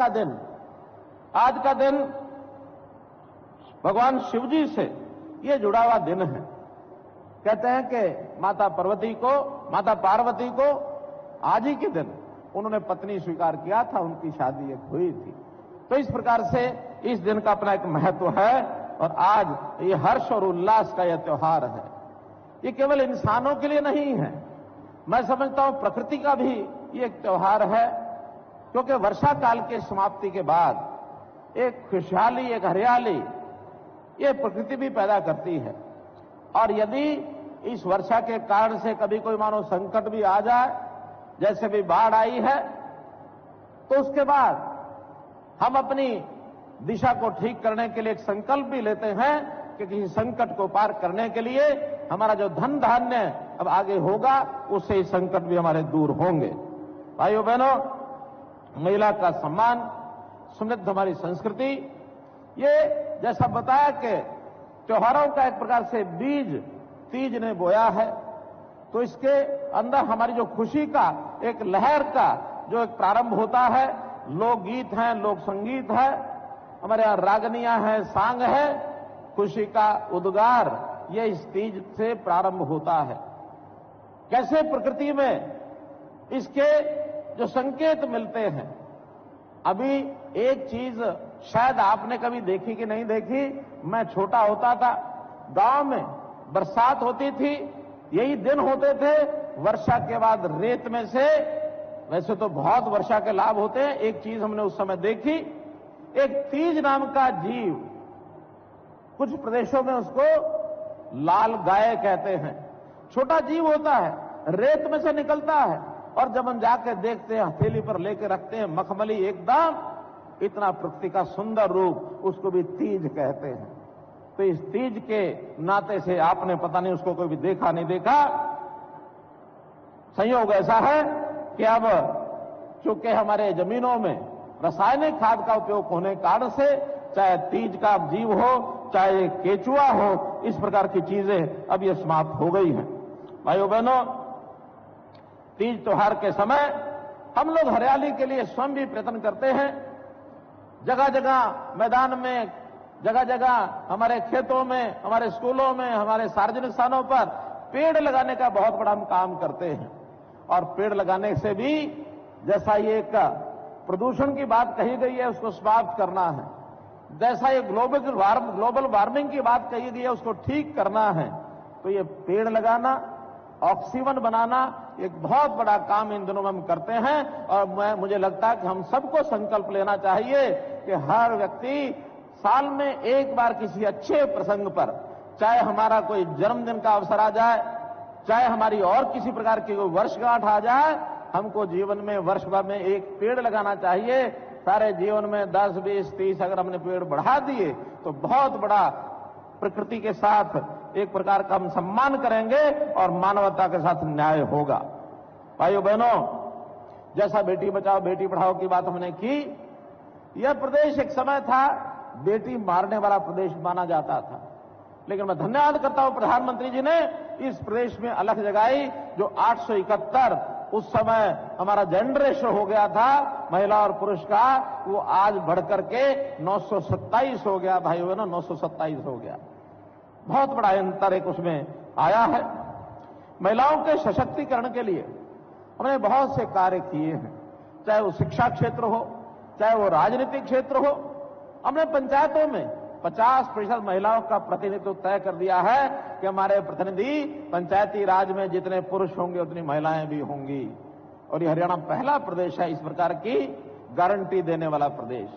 का दिन, आज का दिन भगवान शिव जी से ये जुड़ा हुआ दिन है। कहते हैं कि माता पार्वती को आज ही के दिन उन्होंने पत्नी स्वीकार किया था, उनकी शादी एक हुई थी। तो इस प्रकार से इस दिन का अपना एक महत्व है और आज ये हर्ष और उल्लास का यह त्योहार है। ये केवल इंसानों के लिए नहीं है, मैं समझता हूं प्रकृति का भी ये एक त्योहार है, क्योंकि वर्षा काल के समाप्ति के बाद एक खुशहाली, एक हरियाली ये प्रकृति भी पैदा करती है। और यदि इस वर्षा के कारण से कभी कोई मानो संकट भी आ जाए, जैसे भी बाढ़ आई है, तो उसके बाद हम अपनी दिशा को ठीक करने के लिए एक संकल्प भी लेते हैं कि किसी संकट को पार करने के लिए हमारा जो धन धान्य अब आगे होगा, उससे ही संकट भी हमारे दूर होंगे। भाइयों बहनों, महिला का सम्मान, समृद्ध हमारी संस्कृति, ये जैसा बताया कि त्योहारों का एक प्रकार से बीज तीज ने बोया है, तो इसके अंदर हमारी जो खुशी का एक लहर का जो एक प्रारंभ होता है, लोकगीत हैं, लोक संगीत है, हमारे यहां रागनियां हैं, सांग है, खुशी का उद्गार, ये इस तीज से प्रारंभ होता है। कैसे प्रकृति में इसके जो संकेत मिलते हैं। अभी एक चीज शायद आपने कभी देखी कि नहीं देखी, मैं छोटा होता था, गांव में बरसात होती थी, यही दिन होते थे, वर्षा के बाद रेत में से, वैसे तो बहुत वर्षा के लाभ होते हैं, एक चीज हमने उस समय देखी, एक तीज नाम का जीव, कुछ प्रदेशों में उसको लाल गाय कहते हैं, छोटा जीव होता है, रेत में से निकलता है, और जब हम जाके देखते हैं, हथेली पर लेके रखते हैं, मखमली एकदम, इतना प्रकृति का सुंदर रूप, उसको भी तीज कहते हैं। तो इस तीज के नाते से आपने पता नहीं उसको कोई भी देखा नहीं देखा, संयोग ऐसा है कि अब चूंकि हमारे जमीनों में रासायनिक खाद का उपयोग होने के कारण से, चाहे तीज का जीव हो, चाहे केचुआ हो, इस प्रकार की चीजें अब ये समाप्त हो गई हैं। भाइयों बहनों, तीज त्योहार के समय हम लोग हरियाली के लिए स्वयं भी प्रयत्न करते हैं। जगह जगह मैदान में, जगह जगह हमारे खेतों में, हमारे स्कूलों में, हमारे सार्वजनिक स्थानों पर पेड़ लगाने का बहुत बड़ा हम काम करते हैं। और पेड़ लगाने से भी, जैसा ये एक प्रदूषण की बात कही गई है, उसको समाप्त करना है, जैसा ये ग्लोबल वार्मिंग की बात कही गई है, उसको ठीक करना है, तो ये पेड़ लगाना, ऑक्सीजन बनाना एक बहुत बड़ा काम इन दिनों में हम करते हैं। और मुझे लगता है कि हम सबको संकल्प लेना चाहिए कि हर व्यक्ति साल में एक बार किसी अच्छे प्रसंग पर, चाहे हमारा कोई जन्मदिन का अवसर आ जाए, चाहे हमारी और किसी प्रकार की कोई वर्षगांठ आ जाए, हमको जीवन में वर्ष भर में एक पेड़ लगाना चाहिए। सारे जीवन में 10, 20, 30 अगर हमने पेड़ बढ़ा दिए तो बहुत बड़ा प्रकृति के साथ एक प्रकार का हम सम्मान करेंगे और मानवता के साथ न्याय होगा। भाइयों बहनों, जैसा बेटी बचाओ बेटी पढ़ाओ की बात हमने की, यह प्रदेश एक समय था बेटी मारने वाला प्रदेश माना जाता था, लेकिन मैं धन्यवाद करता हूं प्रधानमंत्री जी ने इस प्रदेश में अलख जगाई, जो 871 उस समय हमारा जेंडर रेशो हो गया था महिला और पुरुष का, वो आज बढ़कर के 927 हो गया। भाइयों बहनों, 927 हो गया। बहुत बड़ा अंतर एक उसमें आया है। महिलाओं के सशक्तिकरण के लिए हमने बहुत से कार्य किए हैं, चाहे वो शिक्षा क्षेत्र हो, चाहे वो राजनीतिक क्षेत्र हो। हमने पंचायतों में 50% महिलाओं का प्रतिनिधित्व तय कर दिया है कि हमारे प्रतिनिधि पंचायती राज में जितने पुरुष होंगे उतनी महिलाएं भी होंगी। और ये हरियाणा पहला प्रदेश है इस प्रकार की गारंटी देने वाला प्रदेश।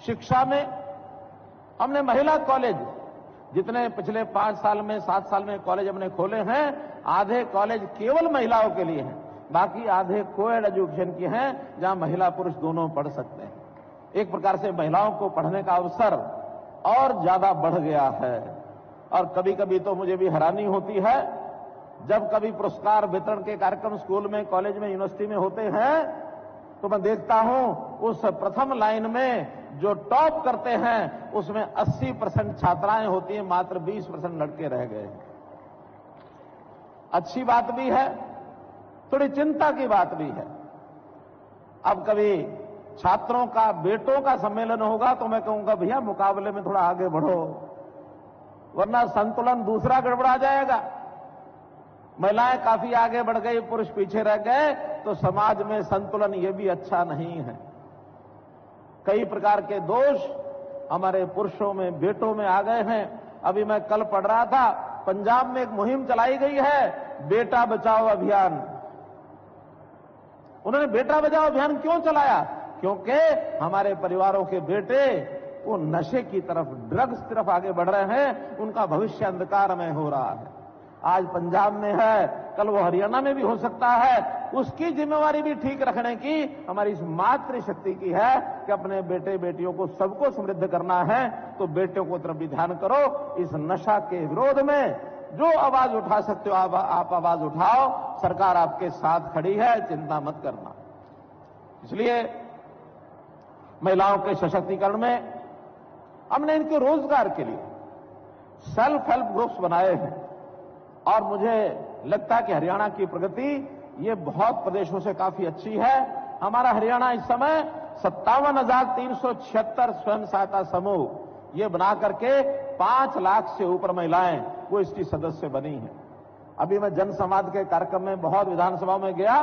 शिक्षा में हमने महिला कॉलेज, जितने पिछले 5 साल में 7 साल में कॉलेज हमने खोले हैं, आधे कॉलेज केवल महिलाओं के लिए हैं, बाकी आधे कोएड एजुकेशन के हैं, जहां महिला पुरुष दोनों पढ़ सकते हैं। एक प्रकार से महिलाओं को पढ़ने का अवसर और ज्यादा बढ़ गया है। और कभी कभी तो मुझे भी हैरानी होती है, जब कभी पुरस्कार वितरण के कार्यक्रम स्कूल में, कॉलेज में, यूनिवर्सिटी में होते हैं, तो मैं देखता हूं उस प्रथम लाइन में जो टॉप करते हैं उसमें 80% छात्राएं होती हैं, मात्र 20% लड़के रह गए। अच्छी बात भी है, थोड़ी चिंता की बात भी है। अब कभी छात्रों का, बेटों का सम्मेलन होगा तो मैं कहूंगा भैया मुकाबले में थोड़ा आगे बढ़ो, वरना संतुलन दूसरा गड़बड़ा जाएगा। महिलाएं काफी आगे बढ़ गई, पुरुष पीछे रह गए तो समाज में संतुलन ये भी अच्छा नहीं है। कई प्रकार के दोष हमारे पुरुषों में, बेटों में आ गए हैं। अभी मैं कल पढ़ रहा था, पंजाब में एक मुहिम चलाई गई है, बेटा बचाओ अभियान। उन्होंने बेटा बचाओ अभियान क्यों चलाया? क्योंकि हमारे परिवारों के बेटे वो नशे की तरफ, ड्रग्स की तरफ आगे बढ़ रहे हैं, उनका भविष्य अंधकारमय हो रहा है। आज पंजाब में है, कल वो हरियाणा में भी हो सकता है। उसकी जिम्मेवारी भी ठीक रखने की हमारी इस मातृशक्ति की है कि अपने बेटे बेटियों को सबको समृद्ध करना है, तो बेटियों को तरफ भी ध्यान करो। इस नशा के विरोध में जो आवाज उठा सकते हो आप आवाज उठाओ, सरकार आपके साथ खड़ी है, चिंता मत करना। इसलिए महिलाओं के सशक्तिकरण में हमने इनके रोजगार के लिए सेल्फ हेल्प ग्रुप्स बनाए हैं, और मुझे लगता है कि हरियाणा की प्रगति ये बहुत प्रदेशों से काफी अच्छी है। हमारा हरियाणा इस समय 57,376 स्वयं सहायता समूह ये बना करके 5 लाख से ऊपर महिलाएं वो इसकी सदस्य बनी हैं। अभी मैं जनसंवाद के कार्यक्रम में बहुत विधानसभा में गया,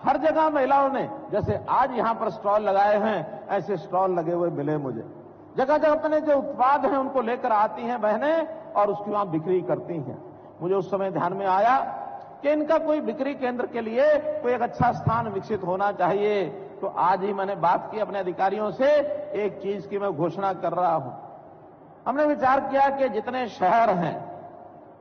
हर जगह महिलाओं ने, जैसे आज यहां पर स्टॉल लगाए हैं, ऐसे स्टॉल लगे हुए मिले मुझे। जगह जगह अपने जो उत्पाद हैं उनको लेकर आती हैं बहनें और उसकी वहां बिक्री करती हैं। मुझे उस समय ध्यान में आया कि इनका कोई बिक्री केंद्र के लिए कोई एक अच्छा स्थान विकसित होना चाहिए। तो आज ही मैंने बात की अपने अधिकारियों से, एक चीज की मैं घोषणा कर रहा हूं। हमने विचार किया कि जितने शहर हैं,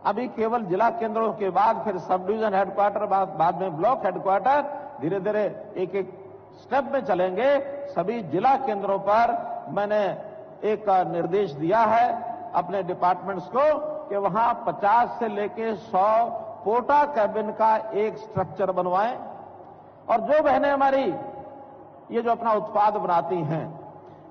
अभी केवल जिला केंद्रों के बाद फिर सब डिवीजन हेडक्वार्टर, बाद में ब्लॉक हेडक्वार्टर, धीरे धीरे एक एक स्टेप में चलेंगे। सभी जिला केंद्रों पर मैंने एक निर्देश दिया है अपने डिपार्टमेंट्स को कि वहां 50 से लेके 100 पोटा कैबिन का एक स्ट्रक्चर बनवाएं, और जो बहनें हमारी ये जो अपना उत्पाद बनाती हैं,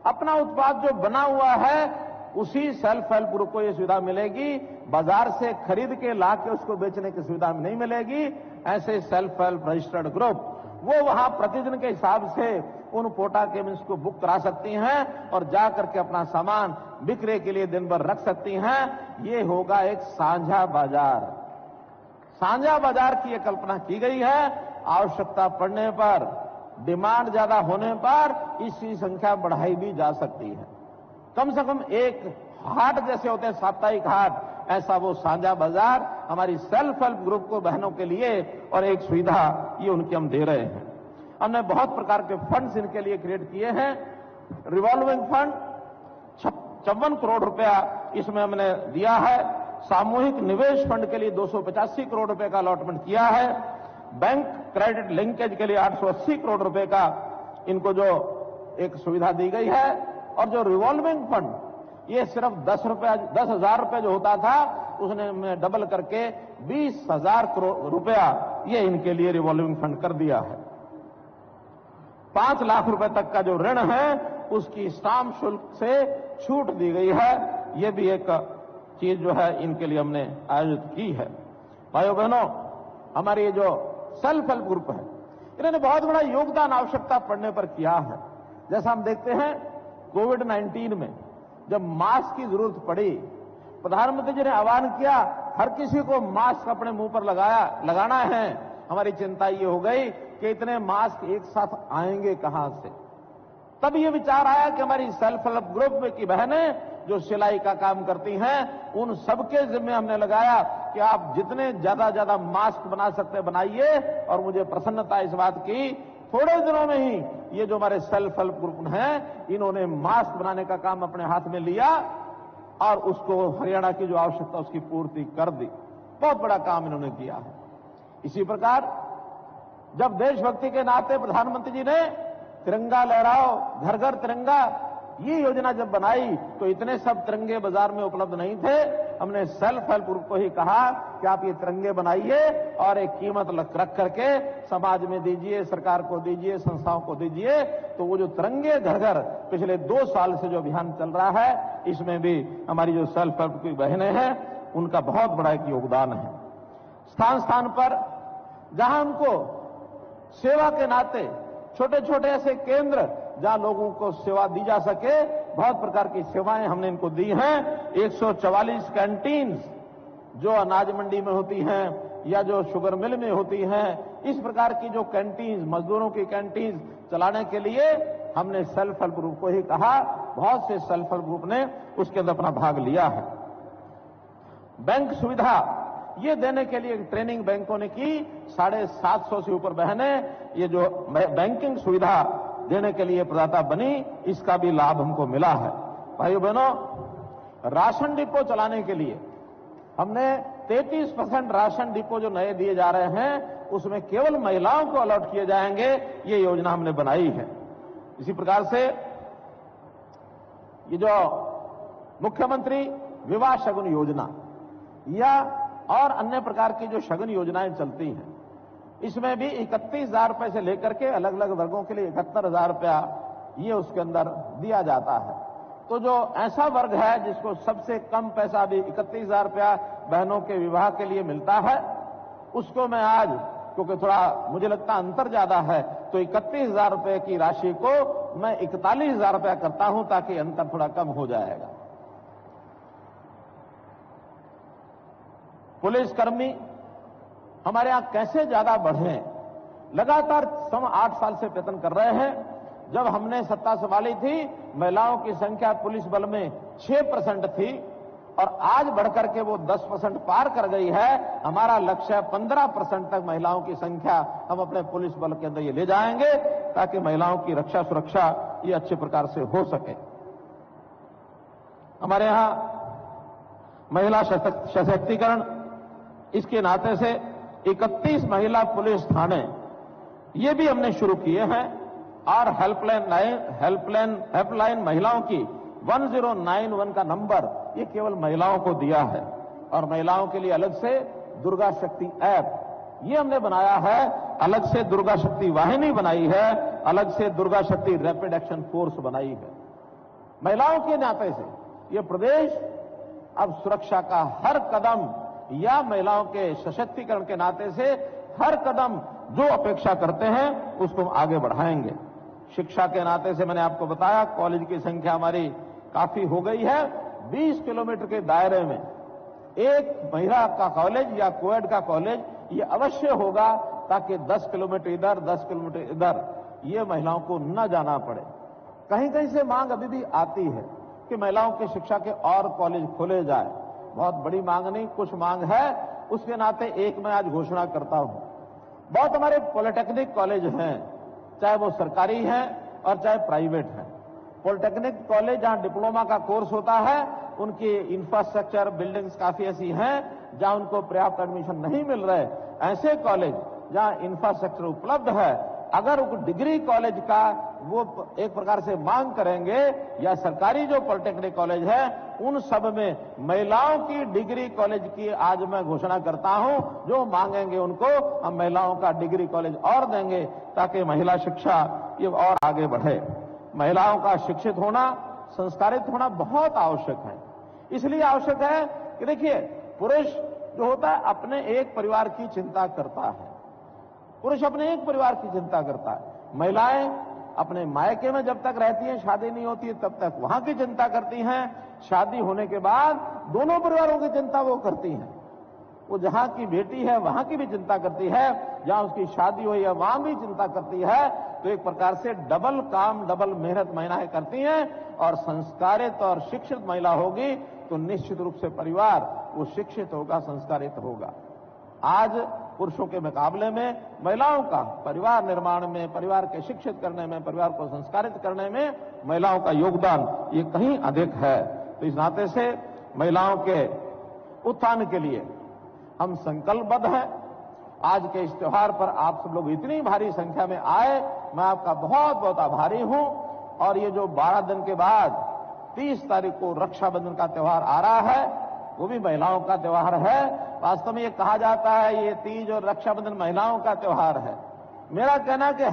अपना उत्पाद जो बना हुआ है उसी सेल्फ हेल्प ग्रुप को ये सुविधा मिलेगी। बाजार से खरीद के ला के उसको बेचने की सुविधा नहीं मिलेगी। ऐसे सेल्फ हेल्प रजिस्टर्ड ग्रुप वो वहां प्रतिदिन के हिसाब से उन पोटा केबिन्स को बुक करा सकती हैं और जाकर के अपना सामान बिक्री के लिए दिन भर रख सकती हैं। ये होगा एक साझा बाजार। साझा बाजार की यह कल्पना की गई है। आवश्यकता पड़ने पर, डिमांड ज्यादा होने पर इसकी संख्या बढ़ाई भी जा सकती है। कम से कम एक हाट जैसे होते हैं, साप्ताहिक हाट, ऐसा वो साझा बाजार हमारी सेल्फ हेल्प ग्रुप को, बहनों के लिए, और एक सुविधा ये उनकी हम दे रहे हैं। हमने बहुत प्रकार के फंड्स इनके लिए क्रिएट किए हैं। रिवॉल्विंग फंड 56 करोड़ रुपया इसमें हमने दिया है। सामूहिक निवेश फंड के लिए 285 करोड़ रुपए का अलॉटमेंट किया है। बैंक क्रेडिट लिंकेज के लिए 880 करोड़ रुपए का इनको जो एक सुविधा दी गई है। और जो रिवॉल्विंग फंड, ये सिर्फ 10,000 रुपए जो होता था उसने डबल करके 20,000 करोड़ रुपया ये इनके लिए रिवॉल्विंग फंड कर दिया है। 5 लाख रुपए तक का जो ऋण है उसकी स्टाम्प शुल्क से छूट दी गई है। ये भी एक चीज जो है इनके लिए हमने आयोजित की है। भाइयों बहनों, हमारी ये जो सेल्फ हेल्प ग्रुप है, इन्होंने बहुत बड़ा योगदान आवश्यकता पड़ने पर किया है। जैसा हम देखते हैं कोविड-19 में जब मास्क की जरूरत पड़ी, प्रधानमंत्री जी ने आह्वान किया हर किसी को मास्क अपने मुंह पर लगाना है। हमारी चिंता ये हो गई कि इतने मास्क एक साथ आएंगे कहां से। तब ये विचार आया कि हमारी सेल्फ हेल्प ग्रुप में की बहनें जो सिलाई का काम करती हैं, उन सबके जिम्मे हमने लगाया कि आप जितने ज्यादा मास्क बना सकते बनाइए। और मुझे प्रसन्नता इस बात की, थोड़े दिनों में ही ये जो हमारे सेल्फ हेल्प ग्रुप हैं, इन्होंने मास्क बनाने का काम अपने हाथ में लिया और उसको हरियाणा की जो आवश्यकता उसकी पूर्ति कर दी। बहुत बड़ा काम इन्होंने किया है। इसी प्रकार जब देशभक्ति के नाते प्रधानमंत्री जी ने तिरंगा लहराओ, घर घर तिरंगा, ये योजना जब बनाई तो इतने सब तिरंगे बाजार में उपलब्ध नहीं थे। हमने सेल्फ हेल्प ग्रुप को ही कहा कि आप ये तिरंगे बनाइए और एक कीमत रख करके समाज में दीजिए, सरकार को दीजिए, संस्थाओं को दीजिए। तो वो जो तिरंगे घर घर पिछले 2 साल से जो अभियान चल रहा है, इसमें भी हमारी जो सेल्फ हेल्प की बहनें हैं उनका बहुत बड़ा एक योगदान है। स्थान स्थान पर जहां हमको सेवा के नाते छोटे छोटे ऐसे केंद्र जहां लोगों को सेवा दी जा सके, बहुत प्रकार की सेवाएं हमने इनको दी हैं। 144 कैंटीन्स जो अनाज मंडी में होती हैं या जो शुगर मिल में होती हैं, इस प्रकार की जो कैंटीन्स, मजदूरों की कैंटीन्स चलाने के लिए हमने सेल्फ हेल्प ग्रुप को ही कहा। बहुत से सेल्फ हेल्प ग्रुप ने उसके अंदर अपना भाग लिया है। बैंक सुविधा ये देने के लिए ट्रेनिंग बैंकों ने की। 750 से ऊपर बहनें ये जो बैंकिंग सुविधा देने के लिए प्रदाता बनी, इसका भी लाभ हमको मिला है। भाइयों बहनों, राशन डिपो चलाने के लिए हमने 33% राशन डिपो जो नए दिए जा रहे हैं उसमें केवल महिलाओं को अलॉट किए जाएंगे, ये योजना हमने बनाई है। इसी प्रकार से ये जो मुख्यमंत्री विवाह शगुन योजना या और अन्य प्रकार की जो शगुन योजनाएं चलती हैं, इसमें भी 31,000 रुपए से लेकर के अलग अलग वर्गों के लिए 71,000 रुपया ये उसके अंदर दिया जाता है। तो जो ऐसा वर्ग है जिसको सबसे कम पैसा भी 31,000 रुपया बहनों के विवाह के लिए मिलता है, उसको मैं आज, क्योंकि थोड़ा मुझे लगता अंतर ज्यादा है, तो 31,000 रुपए की राशि को मैं 41,000 रुपया करता हूं ताकि अंतर थोड़ा कम हो जाएगा। पुलिसकर्मी हमारे यहां कैसे ज्यादा बढ़े, लगातार हम 8 साल से प्रयत्न कर रहे हैं। जब हमने सत्ता संभाली थी, महिलाओं की संख्या पुलिस बल में 6% थी और आज बढ़कर के वो 10% पार कर गई है। हमारा लक्ष्य 15% तक महिलाओं की संख्या हम अपने पुलिस बल के अंदर ये ले जाएंगे ताकि महिलाओं की रक्षा सुरक्षा ये अच्छे प्रकार से हो सके। हमारे यहां महिला सशक्तिकरण, इसके नाते से 31 महिला पुलिस थाने ये भी हमने शुरू किए हैं और हेल्पलाइन महिलाओं की 1091 का नंबर ये केवल महिलाओं को दिया है। और महिलाओं के लिए अलग से दुर्गा शक्ति ऐप ये हमने बनाया है, अलग से दुर्गा शक्ति वाहिनी बनाई है, अलग से दुर्गा शक्ति रैपिड एक्शन फोर्स बनाई है। महिलाओं के नाते से ये प्रदेश अब सुरक्षा का हर कदम या महिलाओं के सशक्तिकरण के नाते से हर कदम जो अपेक्षा करते हैं उसको हम आगे बढ़ाएंगे। शिक्षा के नाते से मैंने आपको बताया कॉलेज की संख्या हमारी काफी हो गई है। 20 किलोमीटर के दायरे में एक महिला का कॉलेज या कोएड का कॉलेज ये अवश्य होगा ताकि 10 किलोमीटर इधर 10 किलोमीटर इधर ये महिलाओं को न जाना पड़े। कहीं कहीं से मांग अभी भी आती है कि महिलाओं की शिक्षा के और कॉलेज खोले जाए। बहुत बड़ी मांग नहीं, कुछ मांग है, उसके नाते एक मैं आज घोषणा करता हूं। बहुत हमारे पॉलिटेक्निक कॉलेज हैं, चाहे वो सरकारी हैं और चाहे प्राइवेट हैं। पॉलिटेक्निक कॉलेज जहां डिप्लोमा का कोर्स होता है, उनकी इंफ्रास्ट्रक्चर बिल्डिंग्स काफी ऐसी हैं जहां उनको पर्याप्त एडमिशन नहीं मिल रहे। ऐसे कॉलेज जहां इंफ्रास्ट्रक्चर उपलब्ध है, अगर डिग्री कॉलेज का वो एक प्रकार से मांग करेंगे या सरकारी जो पॉलिटेक्निक कॉलेज है उन सब में महिलाओं की डिग्री कॉलेज की आज मैं घोषणा करता हूं। जो मांगेंगे उनको हम महिलाओं का डिग्री कॉलेज और देंगे ताकि महिला शिक्षा ये और आगे बढ़े। महिलाओं का शिक्षित होना, संस्कारित होना बहुत आवश्यक है। इसलिए आवश्यक है कि देखिए, पुरुष जो होता है अपने एक परिवार की चिंता करता है, पुरुष अपने एक परिवार की चिंता करता है। महिलाएं अपने मायके में जब तक रहती हैं, शादी नहीं होती है तब तक वहां की चिंता करती हैं। शादी होने के बाद दोनों परिवारों की चिंता वो करती हैं। वो जहां की बेटी है वहां की भी चिंता करती है, जहां उसकी शादी हुई है वहां भी चिंता करती है। तो एक प्रकार से डबल काम, डबल मेहनत महिलाएं करती हैं। और संस्कारित और शिक्षित महिला होगी तो निश्चित रूप से परिवार वो शिक्षित होगा, संस्कारित होगा। आज पुरुषों के मुकाबले में महिलाओं का परिवार निर्माण में, परिवार के शिक्षित करने में, परिवार को संस्कारित करने में महिलाओं का योगदान ये कहीं अधिक है। तो इस नाते से महिलाओं के उत्थान के लिए हम संकल्पबद्ध हैं। आज के इस त्योहार पर आप सब लोग इतनी भारी संख्या में आए, मैं आपका बहुत बहुत आभारी हूं। और ये जो 12 दिन के बाद 30 तारीख को रक्षाबंधन का त्योहार आ रहा है, वो भी महिलाओं का त्योहार है। वास्तव में ये कहा जाता है ये तीज और रक्षाबंधन महिलाओं का त्योहार है। मेरा कहना कि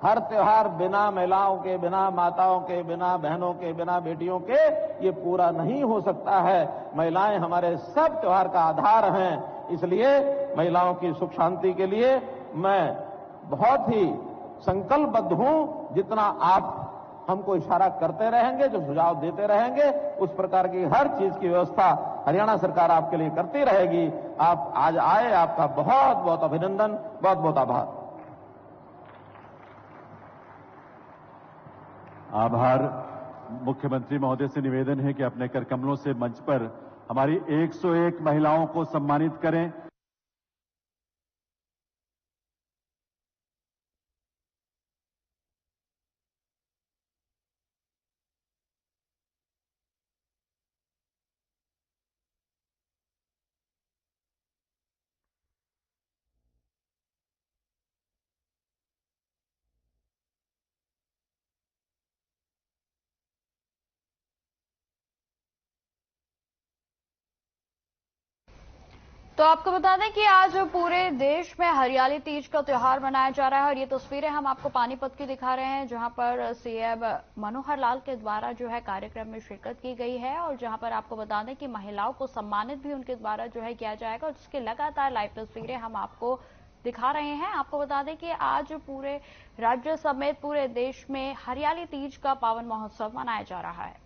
हर त्योहार बिना महिलाओं के, बिना माताओं के, बिना बहनों के, बिना बेटियों के ये पूरा नहीं हो सकता है। महिलाएं हमारे सब त्योहार का आधार हैं। इसलिए महिलाओं की सुख शांति के लिए मैं बहुत ही संकल्पबद्ध हूं। जितना आप हमको इशारा करते रहेंगे, जो सुझाव देते रहेंगे, उस प्रकार की हर चीज की व्यवस्था हरियाणा सरकार आपके लिए करती रहेगी। आप आज आए, आपका बहुत बहुत अभिनंदन, बहुत बहुत आभार। आभार। मुख्यमंत्री महोदय से निवेदन है कि अपने कर कमलों से मंच पर हमारी 101 महिलाओं को सम्मानित करें। तो आपको बता दें कि आज पूरे देश में हरियाली तीज का त्योहार मनाया जा रहा है और ये तस्वीरें हम आपको पानीपत की दिखा रहे हैं, जहां पर सीएम मनोहर लाल के द्वारा जो है कार्यक्रम में शिरकत की गई है और जहां पर आपको बता दें कि महिलाओं को सम्मानित भी उनके द्वारा जो है किया जाएगा और जिसकी लगातार लाइव तस्वीरें हम आपको दिखा रहे हैं। आपको बता दें कि आज पूरे राज्य समेत पूरे देश में हरियाली तीज का पावन महोत्सव मनाया जा रहा है।